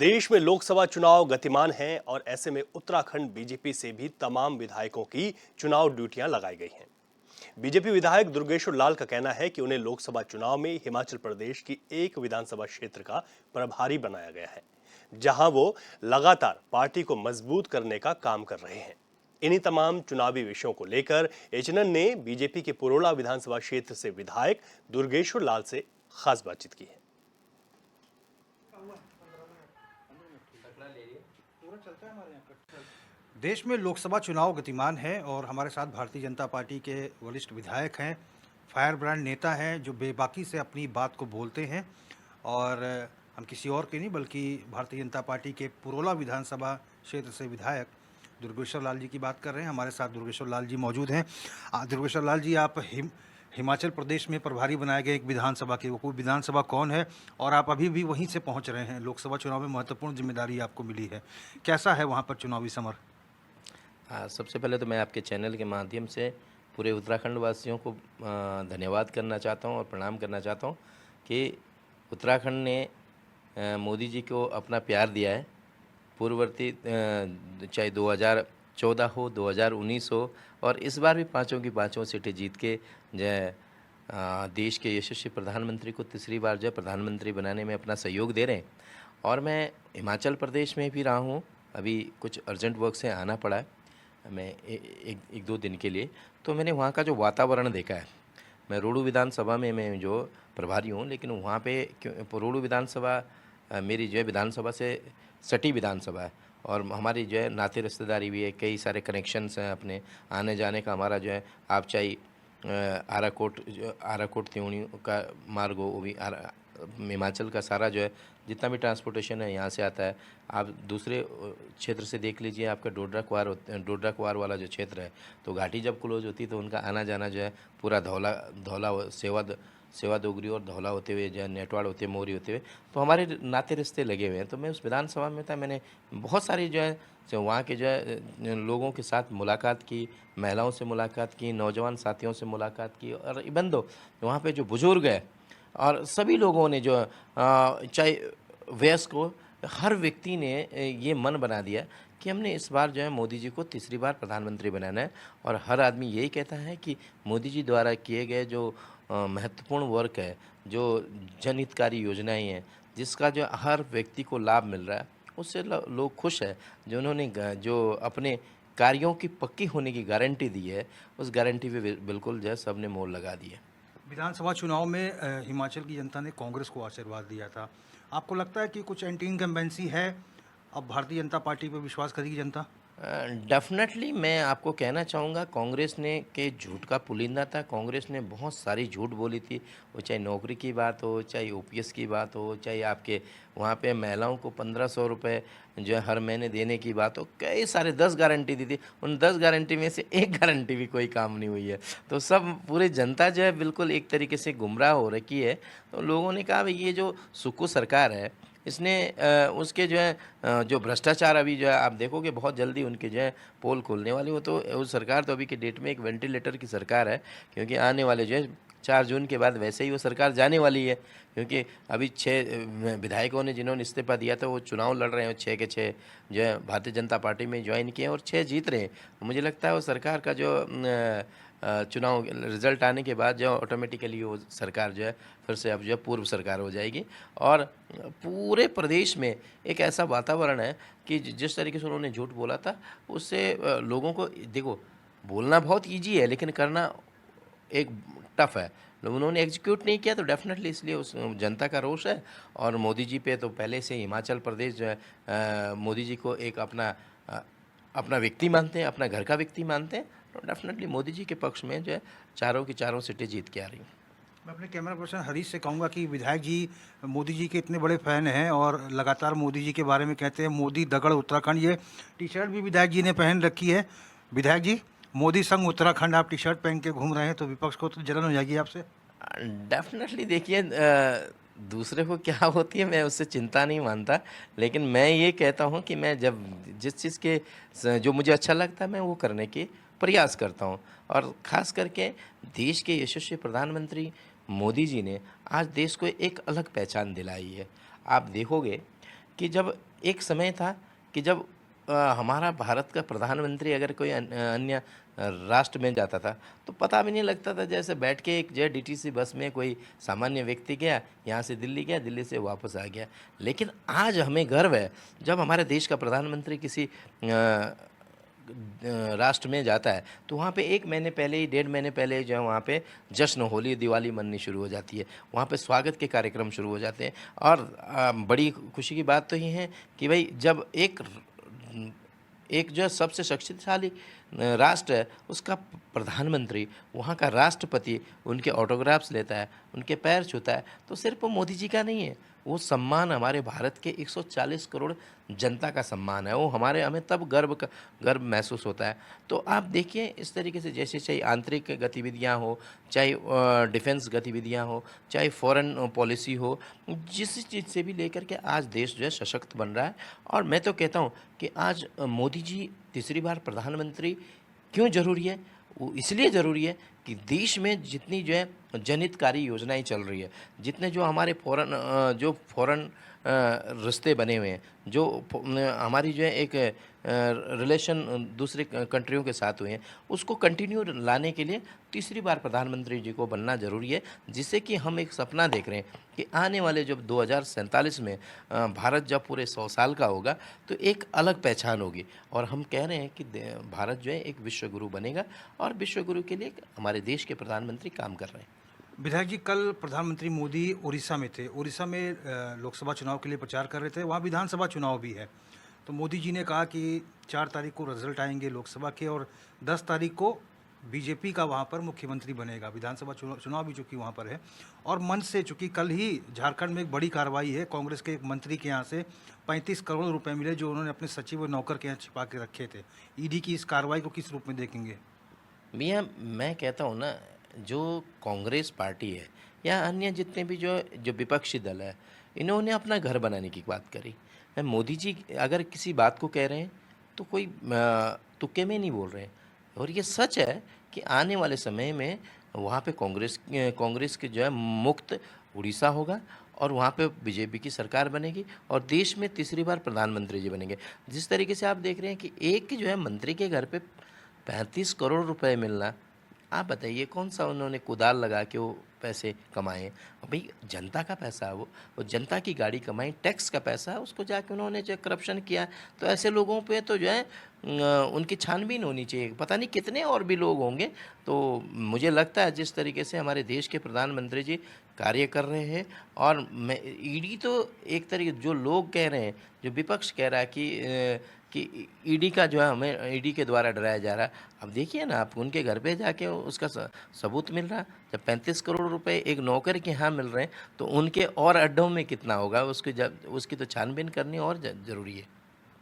देश में लोकसभा चुनाव गतिमान हैं और ऐसे में उत्तराखंड बीजेपी से भी तमाम विधायकों की चुनाव ड्यूटियां लगाई गई हैं। बीजेपी विधायक दुर्गेश्वर लाल का कहना है कि उन्हें लोकसभा चुनाव में हिमाचल प्रदेश की एक विधानसभा क्षेत्र का प्रभारी बनाया गया है, जहां वो लगातार पार्टी को मजबूत करने का काम कर रहे हैं। इन्हीं तमाम चुनावी विषयों को लेकर एचएनएन ने बीजेपी के पुरोला विधानसभा क्षेत्र से विधायक दुर्गेश्वर लाल से खास बातचीत की है। देश में लोकसभा चुनाव गतिमान है और हमारे साथ भारतीय जनता पार्टी के वरिष्ठ विधायक हैं, फायर ब्रांड नेता हैं जो बेबाकी से अपनी बात को बोलते हैं। और हम किसी और के नहीं बल्कि भारतीय जनता पार्टी के पुरोला विधानसभा क्षेत्र से विधायक दुर्गेश्वर लाल जी की बात कर रहे हैं। हमारे साथ दुर्गेश्वर लाल जी मौजूद हैं। दुर्गेश्वर लाल जी, आप हिमाचल प्रदेश में प्रभारी बनाए गए एक विधानसभा के, वो विधानसभा कौन है और आप अभी भी वहीं से पहुंच रहे हैं? लोकसभा चुनाव में महत्वपूर्ण जिम्मेदारी आपको मिली है, कैसा है वहां पर चुनावी समर? सबसे पहले तो मैं आपके चैनल के माध्यम से पूरे उत्तराखंड वासियों को धन्यवाद करना चाहता हूं और प्रणाम करना चाहता हूं कि उत्तराखंड ने मोदी जी को अपना प्यार दिया है। पूर्ववर्ती चाहे 2014 हो, 2019 हो और इस बार भी पाँचों की पाँचों सीटें जीत के जो देश के यशस्वी प्रधानमंत्री को तीसरी बार जो प्रधानमंत्री बनाने में अपना सहयोग दे रहे हैं। और मैं हिमाचल प्रदेश में भी रहा हूँ, अभी कुछ अर्जेंट वर्क से आना पड़ा है मैं एक दो दिन के लिए, तो मैंने वहाँ का जो वातावरण देखा है। मैं रोडू विधानसभा में मैं जो प्रभारी हूँ, लेकिन वहाँ पे रोडू विधानसभा मेरी जो है विधानसभा से सटी विधानसभा है और हमारी जो है नाते रिश्तेदारी भी है, कई सारे कनेक्शंस हैं अपने आने जाने का। हमारा जो है आप चाहे आराकोट त्योणी का मार्ग हो, वो भी हिमाचल का सारा जो है जितना भी ट्रांसपोर्टेशन है यहाँ से आता है। आप दूसरे क्षेत्र से देख लीजिए, आपका डोडरा कुआर वाला जो क्षेत्र है, तो घाटी जब क्लोज होती तो उनका आना जाना जो है पूरा धौला सेवा दोगरी और धौला होते हुए जो है नेटवाड़ होते हुए मोरी होते हुए, तो हमारे नाते रिश्ते लगे हुए हैं। तो मैं उस विधानसभा में था, मैंने बहुत सारी जो है वहाँ के जो है लोगों के साथ मुलाकात की, महिलाओं से मुलाकात की, नौजवान साथियों से मुलाकात की और इवन दो वहाँ पे जो बुज़ुर्ग है और सभी लोगों ने जो चाहे वयस्क हो, हर व्यक्ति ने ये मन बना दिया कि हमने इस बार जो है मोदी जी को तीसरी बार प्रधानमंत्री बनाना है। और हर आदमी यही कहता है कि मोदी जी द्वारा किए गए जो महत्वपूर्ण वर्क है, जो जनहितकारी योजनाएं हैं, जिसका जो हर व्यक्ति को लाभ मिल रहा है, उससे लोग खुश है। जो उन्होंने जो अपने कार्यों की पक्की होने की गारंटी दी है, उस गारंटी पे बिल्कुल जो है सब ने मोहर लगा दी है। विधानसभा चुनाव में हिमाचल की जनता ने कांग्रेस को आशीर्वाद दिया था। आपको लगता है कि कुछ एंटी इनकम्बेंसी है, अब भारतीय जनता पार्टी पर विश्वास करेगी जनता? डेफिनेटली मैं आपको कहना चाहूँगा, कांग्रेस ने के झूठ का पुलिंदा था। कांग्रेस ने बहुत सारी झूठ बोली थी, वो चाहे नौकरी की बात हो, चाहे ओपीएस की बात हो, चाहे आपके वहाँ पे महिलाओं को 1500 रुपये जो है हर महीने देने की बात हो, कई सारे 10 गारंटी दी थी। उन 10 गारंटी में से एक गारंटी भी कोई काम नहीं हुई है। तो सब पूरे जनता जो है बिल्कुल एक तरीके से गुमराह हो रखी है। तो लोगों ने कहा भाई ये जो सुक्कू सरकार है, इसने उसके जो है जो भ्रष्टाचार अभी जो है आप देखोगे बहुत जल्दी उनके जो है पोल खोलने वाली। वो सरकार तो अभी की डेट में एक वेंटिलेटर की सरकार है, क्योंकि आने वाले जो है 4 जून के बाद वैसे ही वो सरकार जाने वाली है। क्योंकि अभी 6 विधायकों ने जिन्होंने इस्तीफा दिया था वो चुनाव लड़ रहे हैं, 6 के 6 जो है भारतीय जनता पार्टी में ज्वाइन किए और 6 जीत रहे हैं। मुझे लगता है वो सरकार का जो चुनाव रिजल्ट आने के बाद जो ऑटोमेटिकली वो सरकार जो है फिर से अब जो है पूर्व सरकार हो जाएगी। और पूरे प्रदेश में एक ऐसा वातावरण है कि जिस तरीके से उन्होंने झूठ बोला था, उससे लोगों को देखो बोलना बहुत ईजी है लेकिन करना एक टफ है। उन्होंने एग्जीक्यूट नहीं किया, तो डेफिनेटली इसलिए उस जनता का रोष है। और मोदी जी पे तो पहले से हिमाचल प्रदेश जो है मोदी जी को एक अपना व्यक्ति मानते हैं, अपना घर का व्यक्ति मानते हैं। तो डेफिनेटली मोदी जी के पक्ष में जो है चारों की चारों सीटें जीत के आ रही हैं। मैं अपने कैमरा पर्सन हरीश से कहूँगा कि विधायक जी मोदी जी के इतने बड़े फ़ैन हैं और लगातार मोदी जी के बारे में कहते हैं मोदी दगड़ उत्तराखंड। ये टी शर्ट भी विधायक जी ने पहन रखी है। विधायक जी, मोदी संग उत्तराखंड आप टी शर्ट पहन के घूम रहे हैं, तो विपक्ष को तो जलन हो जाएगी आपसे। डेफिनेटली देखिए दूसरे को क्या होती है मैं उससे चिंता नहीं मानता, लेकिन मैं ये कहता हूँ कि मैं जब जिस चीज़ के जो मुझे अच्छा लगता है मैं वो करने की प्रयास करता हूँ। और ख़ास करके देश के यशस्वी प्रधानमंत्री मोदी जी ने आज देश को एक अलग पहचान दिलाई है। आप देखोगे कि जब एक समय था कि जब हमारा भारत का प्रधानमंत्री अगर कोई अन्य राष्ट्र में जाता था तो पता भी नहीं लगता था, जैसे बैठ के एक जो डीटीसी बस में कोई सामान्य व्यक्ति गया, यहाँ से दिल्ली गया, दिल्ली से वापस आ गया। लेकिन आज हमें गर्व है जब हमारे देश का प्रधानमंत्री किसी राष्ट्र में जाता है तो वहाँ पे 1 महीने पहले ही, 1.5 महीने पहले ही जो है वहाँ पे जश्न, होली, दिवाली मननी शुरू हो जाती है। वहाँ पे स्वागत के कार्यक्रम शुरू हो जाते हैं। और बड़ी खुशी की बात तो ये है कि भाई जब एक जो सबसे शक्तिशाली राष्ट्र है उसका प्रधानमंत्री, वहाँ का राष्ट्रपति उनके ऑटोग्राफ्स लेता है, उनके पैर छूता है, तो सिर्फ मोदी जी का नहीं है, वो सम्मान हमारे भारत के 140 करोड़ जनता का सम्मान है। वो हमें तब गर्व महसूस होता है। तो आप देखिए इस तरीके से, जैसे चाहे आंतरिक गतिविधियाँ हो, चाहे डिफेंस गतिविधियाँ हो, चाहे फॉरेन पॉलिसी हो, जिस चीज़ से भी लेकर के आज देश जो है सशक्त बन रहा है। और मैं तो कहता हूँ कि आज मोदी जी तीसरी बार प्रधानमंत्री क्यों ज़रूरी है? वो इसलिए ज़रूरी है कि देश में जितनी जो है जनहितकारी योजनाएं चल रही है, जितने जो हमारे फॉरेन रिश्ते बने हुए हैं, जो हमारी जो है एक रिलेशन दूसरे कंट्रियों के साथ हुए हैं, उसको कंटिन्यू लाने के लिए तीसरी बार प्रधानमंत्री जी को बनना ज़रूरी है। जिससे कि हम एक सपना देख रहे हैं कि आने वाले जब 2047 में भारत जब पूरे 100 साल का होगा तो एक अलग पहचान होगी। और हम कह रहे हैं कि भारत जो है एक विश्व गुरु बनेगा, और विश्व गुरु के लिए हमारे देश के प्रधानमंत्री काम कर रहे हैं। विधायक जी, कल प्रधानमंत्री मोदी उड़ीसा में थे। उड़ीसा में लोकसभा चुनाव के लिए प्रचार कर रहे थे, वहाँ विधानसभा चुनाव भी है। तो मोदी जी ने कहा कि 4 तारीख को रिजल्ट आएंगे लोकसभा के, और 10 तारीख को बीजेपी का वहाँ पर मुख्यमंत्री बनेगा। विधानसभा चुनाव भी चूँकि वहाँ पर है, और मन से, चूँकि कल ही झारखंड में एक बड़ी कार्रवाई है, कांग्रेस के एक मंत्री के यहाँ से 35 करोड़ रुपए मिले जो उन्होंने अपने सचिव और नौकर के यहाँ छिपा के रखे थे। ईडी की इस कार्रवाई को किस रूप में देखेंगे? भैया मैं कहता हूँ ना, जो कांग्रेस पार्टी है या अन्य जितने भी जो विपक्षी दल है, इन्होंने अपना घर बनाने की बात करी। मोदी जी अगर किसी बात को कह रहे हैं तो कोई तुक्के में नहीं बोल रहे हैं। और ये सच है कि आने वाले समय में वहाँ पे कांग्रेस के जो है मुक्त उड़ीसा होगा, और वहाँ पे बीजेपी की सरकार बनेगी, और देश में तीसरी बार प्रधानमंत्री जी बनेंगे। जिस तरीके से आप देख रहे हैं कि एक जो है मंत्री के घर पे 35 करोड़ रुपए मिलना, आप बताइए कौन सा उन्होंने कुदाल लगा के वो पैसे कमाए? भाई जनता का पैसा है, वो जनता की गाड़ी कमाई, टैक्स का पैसा है, उसको जाके उन्होंने जो करप्शन किया। तो ऐसे लोगों पे तो जो है उनकी छानबीन होनी चाहिए। पता नहीं कितने और भी लोग होंगे। तो मुझे लगता है जिस तरीके से हमारे देश के प्रधानमंत्री जी कार्य कर रहे हैं, और मैं ईडी तो एक तरीके, जो लोग कह रहे हैं, जो विपक्ष कह रहा है कि ईडी का जो है, हमें ईडी के द्वारा डराया जा रहा है। अब देखिए ना, आप उनके घर पे जाके उसका सबूत मिल रहा है। जब 35 करोड़ रुपए एक नौकर के यहाँ मिल रहे हैं तो उनके और अड्डों में कितना होगा, उसकी तो छानबीन करनी और ज़रूरी है।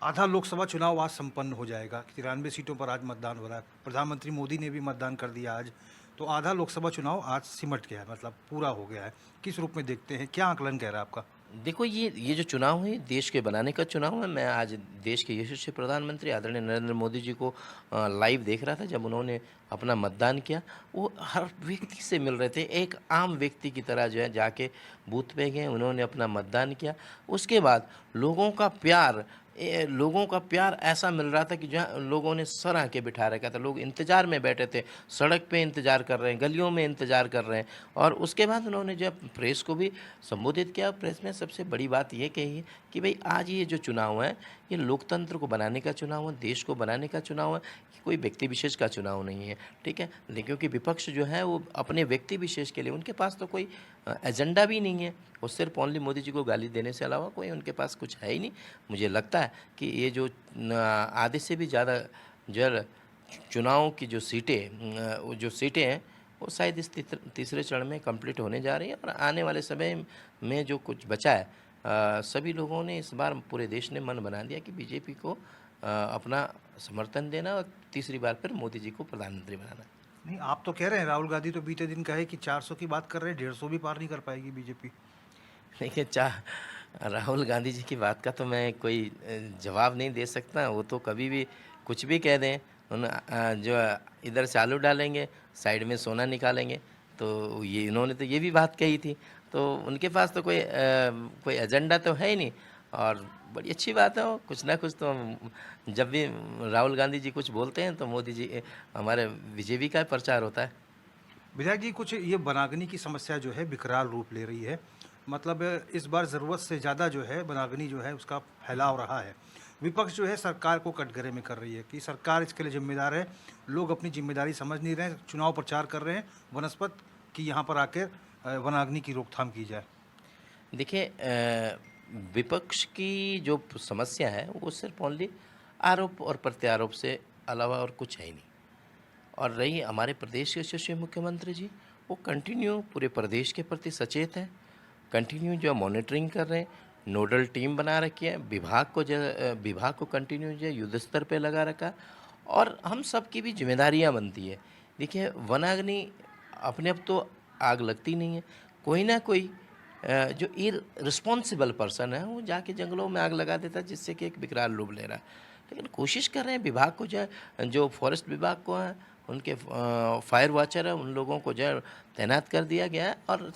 आधा लोकसभा चुनाव आज संपन्न हो जाएगा। 93 सीटों पर आज मतदान हो रहा है। प्रधानमंत्री मोदी ने भी मतदान कर दिया आज। तो आधा लोकसभा चुनाव आज सिमट गया है, मतलब पूरा हो गया है। किस रूप में देखते हैं, क्या आकलन कह रहा है आपका? देखो, ये जो चुनाव है, देश के बनाने का चुनाव है। मैं आज देश के यशस्वी प्रधानमंत्री आदरणीय नरेंद्र मोदी जी को लाइव देख रहा था जब उन्होंने अपना मतदान किया। वो हर व्यक्ति से मिल रहे थे, एक आम व्यक्ति की तरह जो है जाके बूथ पे गए, उन्होंने अपना मतदान किया। उसके बाद लोगों का प्यार ऐसा मिल रहा था कि जहाँ लोगों ने सर आके बिठा रखा था। लोग इंतज़ार में बैठे थे, सड़क पे इंतज़ार कर रहे हैं, गलियों में इंतज़ार कर रहे हैं। और उसके बाद उन्होंने जब प्रेस को भी संबोधित किया, प्रेस में सबसे बड़ी बात ये कही है कि भाई आज ये जो चुनाव है, ये लोकतंत्र को बनाने का चुनाव है, देश को बनाने का चुनाव है, कोई व्यक्ति विशेष का चुनाव नहीं है। ठीक है, लेकिन क्योंकि विपक्ष जो है वो अपने व्यक्ति विशेष के लिए, उनके पास तो कोई एजेंडा भी नहीं है। वो सिर्फ ओनली मोदी जी को गाली देने से अलावा कोई उनके पास कुछ है ही नहीं। मुझे लगता है कि ये जो आधे से भी ज़्यादा जो चुनाव की जो सीटें हैं वो शायद इस तीसरे चरण में कंप्लीट होने जा रही है। और आने वाले समय में जो कुछ बचा है, सभी लोगों ने इस बार, पूरे देश ने मन बना दिया कि बीजेपी को अपना समर्थन देना और तीसरी बार फिर मोदी जी को प्रधानमंत्री बनाना। नहीं, आप तो कह रहे हैं, राहुल गांधी तो बीते दिन कहे कि 400 की बात कर रहे हैं, 150 भी पार नहीं कर पाएगी बीजेपी। देखिए, राहुल गांधी जी की बात का तो मैं कोई जवाब नहीं दे सकता। वो तो कभी भी कुछ भी कह दें, जो इधर से आलू डालेंगे, साइड में सोना निकालेंगे। तो ये इन्होंने तो ये भी बात कही थी। तो उनके पास तो कोई एजेंडा तो है ही नहीं। और बड़ी अच्छी बात है, वो कुछ ना कुछ तो जब भी राहुल गांधी जी कुछ बोलते हैं तो मोदी जी हमारे बीजेपी का प्रचार होता है। विधायक जी, कुछ ये वनाग्नि की समस्या जो है विकराल रूप ले रही है। मतलब इस बार ज़रूरत से ज़्यादा जो है वनाग्नि जो है उसका फैलाव रहा है। विपक्ष जो है सरकार को कटघरे में कर रही है कि सरकार इसके लिए जिम्मेदार है। लोग अपनी जिम्मेदारी समझ नहीं रहे हैं, चुनाव प्रचार कर रहे हैं वनस्पत कि यहाँ पर आकर वनाग्नि की रोकथाम की जाए। देखिए विपक्ष की जो समस्या है वो सिर्फ ओनली आरोप और प्रत्यारोप से अलावा और कुछ है ही नहीं। और रही हमारे प्रदेश के यशस्वी मुख्यमंत्री जी, वो कंटिन्यू पूरे प्रदेश के प्रति सचेत हैं, कंटिन्यू जो मॉनिटरिंग कर रहे हैं, नोडल टीम बना रखी है, विभाग को कंटिन्यू जो है युद्ध स्तर पे लगा रखा, और हम सब की भी जिम्मेदारियां बनती है। देखिए वनाग्नि अपने आप तो आग लगती नहीं है, कोई ना कोई जो इररिस्पॉन्सिबल पर्सन है वो जाके जंगलों में आग लगा देता है, जिससे कि एक विकराल रूप ले रहा है। लेकिन कोशिश कर रहे हैं विभाग को जो है, जो फॉरेस्ट विभाग को है, उनके फायर वॉचर है, उन लोगों को जो है तैनात कर दिया गया है। और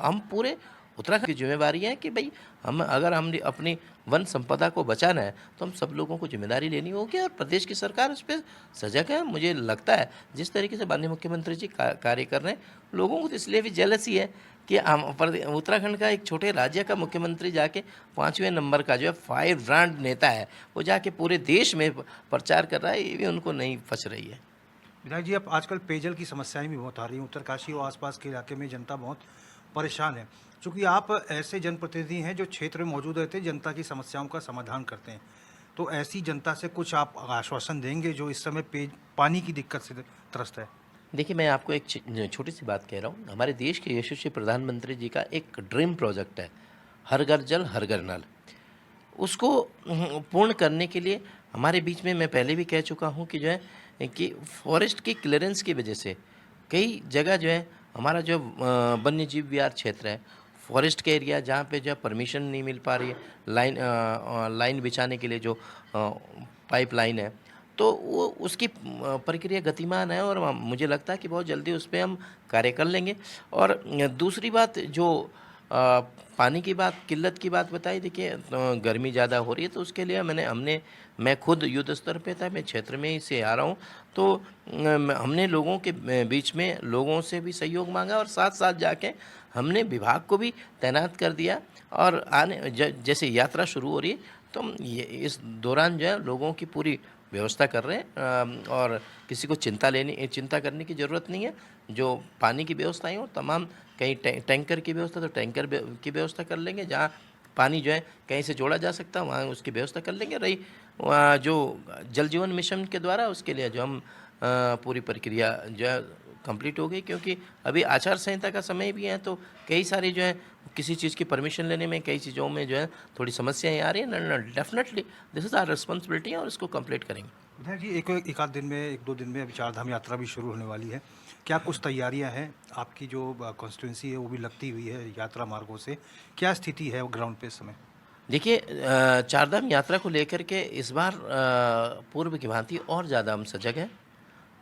हम पूरे उत्तराखंड की जिम्मेदारी है कि भाई अगर हम अपनी वन संपदा को बचाना है तो हम सब लोगों को जिम्मेदारी लेनी होगी, और प्रदेश की सरकार उस पर सजग है। मुझे लगता है जिस तरीके से माननीय मुख्यमंत्री जी कार्य कर रहे हैं, लोगों को तो इसलिए भी जेलसी है कि हम उत्तराखंड का एक छोटे राज्य का मुख्यमंत्री जाके 5वें नंबर का जो है फायर ब्रांड नेता है, वो जाके पूरे देश में प्रचार कर रहा है, ये भी उनको नहीं फंस रही है। विधायक जी, अब आजकल पेयजल की समस्याएं भी बहुत आ रही हैं। उत्तरकाशी और आसपास के इलाके में जनता बहुत परेशान है। चूँकि आप ऐसे जनप्रतिनिधि हैं जो क्षेत्र में मौजूद रहते हैं, जनता की समस्याओं का समाधान करते हैं, तो ऐसी जनता से कुछ आप आश्वासन देंगे जो इस समय पानी की दिक्कत से त्रस्त है? देखिए मैं आपको एक छोटी सी बात कह रहा हूँ। हमारे देश के यशस्वी प्रधानमंत्री जी का एक ड्रीम प्रोजेक्ट है, हर घर जल हर घर नल। उसको पूर्ण करने के लिए हमारे बीच में, मैं पहले भी कह चुका हूँ कि जो है कि फॉरेस्ट की क्लियरेंस की वजह से कई जगह जो है हमारा जो वन्य जीव विहार क्षेत्र है, फॉरेस्ट के एरिया जहाँ पे जो है परमिशन नहीं मिल पा रही है, लाइन बिछाने के लिए जो पाइप लाइन है, तो वो उसकी प्रक्रिया गतिमान है, और मुझे लगता है कि बहुत जल्दी उस पर हम कार्य कर लेंगे। और दूसरी बात जो पानी की बात, किल्लत की बात बताई, देखिए गर्मी ज़्यादा हो रही है, तो उसके लिए मैं खुद युद्ध स्तर पे था, मैं क्षेत्र में ही से आ रहा हूँ, तो हमने लोगों के बीच में लोगों से भी सहयोग मांगा, और साथ साथ जाके हमने विभाग को भी तैनात कर दिया। और जैसे यात्रा शुरू हो रही है तो हम ये इस दौरान जो है लोगों की पूरी व्यवस्था कर रहे हैं, और किसी को चिंता करने की ज़रूरत नहीं है। जो पानी की व्यवस्था है वो तमाम, कहीं टैंकर की व्यवस्था तो टैंकर की व्यवस्था कर लेंगे, जहाँ पानी जो है कहीं से जोड़ा जा सकता है वहाँ उसकी व्यवस्था कर लेंगे। रही वहाँ जो जल जीवन मिशन के द्वारा, उसके लिए जो हम पूरी प्रक्रिया जो है कंप्लीट हो गई, क्योंकि अभी आचार संहिता का समय भी है, तो कई सारी जो है किसी चीज़ की परमिशन लेने में, कई चीज़ों में जो है थोड़ी समस्याएं आ रही हैं। Definitely this is our responsibility, और इसको कंप्लीट करेंगे। विधायक जी, एक आध दिन में, एक दो दिन में अभी चारधाम यात्रा भी शुरू होने वाली है। क्या कुछ तैयारियां हैं? आपकी जो कॉन्स्टिट्यूंसी है वो भी लगती हुई है यात्रा मार्गों से। क्या स्थिति है ग्राउंड पे इस समय? देखिए चारधाम यात्रा को लेकर के इस बार पूर्व की भांति और ज़्यादा हम सजग हैं।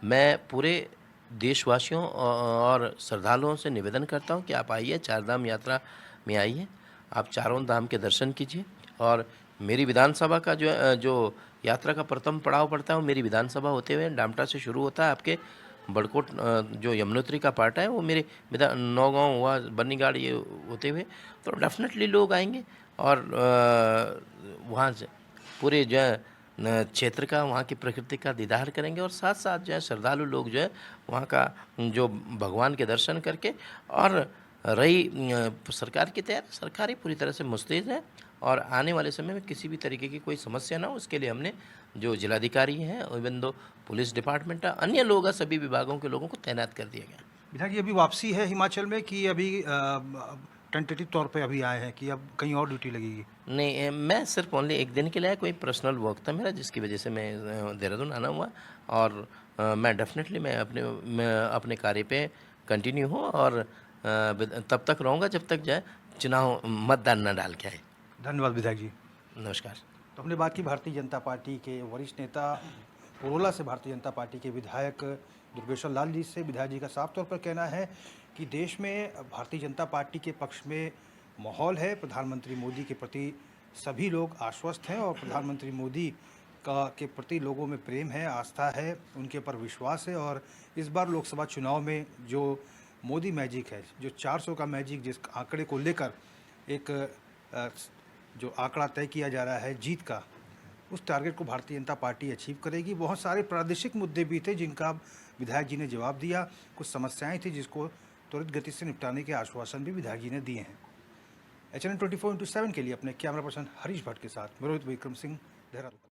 मैं पूरे देशवासियों और श्रद्धालुओं से निवेदन करता हूं कि आप आइए, चारधाम यात्रा में आइए, आप चारों धाम के दर्शन कीजिए। और मेरी विधानसभा का जो यात्रा का प्रथम पड़ाव पड़ता है वो मेरी विधानसभा होते हुए डामटा से शुरू होता है, आपके बड़कोट जो यमुनोत्री का पार्ट है वो मेरे नौगांव हुआ, बन्नीगाड़, ये होते हुए, तो डेफिनेटली लोग आएंगे। और वहाँ से पूरे जो है क्षेत्र का, वहाँ की प्रकृति का दीदार करेंगे, और साथ साथ जो है श्रद्धालु लोग जो है वहाँ का जो भगवान के दर्शन करके। और रही सरकार की तैयारी, सरकार ही पूरी तरह से मुस्तैद है, और आने वाले समय में किसी भी तरीके की कोई समस्या ना हो, उसके लिए हमने जो जिलाधिकारी हैं, इवन दो पुलिस डिपार्टमेंट है, अन्य लोग हैं, सभी विभागों के लोगों को तैनात कर दिया गया। विधायक जी, अभी वापसी है हिमाचल में कि अभी टेंटेटिव तौर पे अभी आए हैं कि अब कहीं और ड्यूटी लगेगी? नहीं, मैं सिर्फ ओनली एक दिन के लिए आया, कोई पर्सनल वर्क था मेरा जिसकी वजह से मैं देहरादून आना हुआ। और मैं डेफिनेटली मैं अपने कार्य पे कंटिन्यू हूँ, और तब तक रहूँगा जब तक जो है चुनाव मतदान न डाल के आए। धन्यवाद विधायक जी। नमस्कार। तो हमने बात की भारतीय जनता पार्टी के वरिष्ठ नेता, पुरोला से भारतीय जनता पार्टी के विधायक दुर्गेश्वर लाल जी से। विधायक जी का साफ तौर पर कहना है कि देश में भारतीय जनता पार्टी के पक्ष में माहौल है, प्रधानमंत्री मोदी के प्रति सभी लोग आश्वस्त हैं और प्रधानमंत्री मोदी का के प्रति लोगों में प्रेम है, आस्था है, उनके ऊपर विश्वास है। और इस बार लोकसभा चुनाव में जो मोदी मैजिक है, जो 400 का मैजिक, जिस आंकड़े को लेकर एक जो आंकड़ा तय किया जा रहा है जीत का, उस टारगेट को भारतीय जनता पार्टी अचीव करेगी। बहुत सारे प्रादेशिक मुद्दे भी थे जिनका विधायक जी ने जवाब दिया, कुछ समस्याएं थी जिसको त्वरित गति से निपटाने के आश्वासन भी विधायक जी ने दिए हैं। HNN 24/7 के लिए अपने कैमरा पर्सन हरीश भट्ट के साथ मैं रोहित विक्रम सिंह, देहरादून।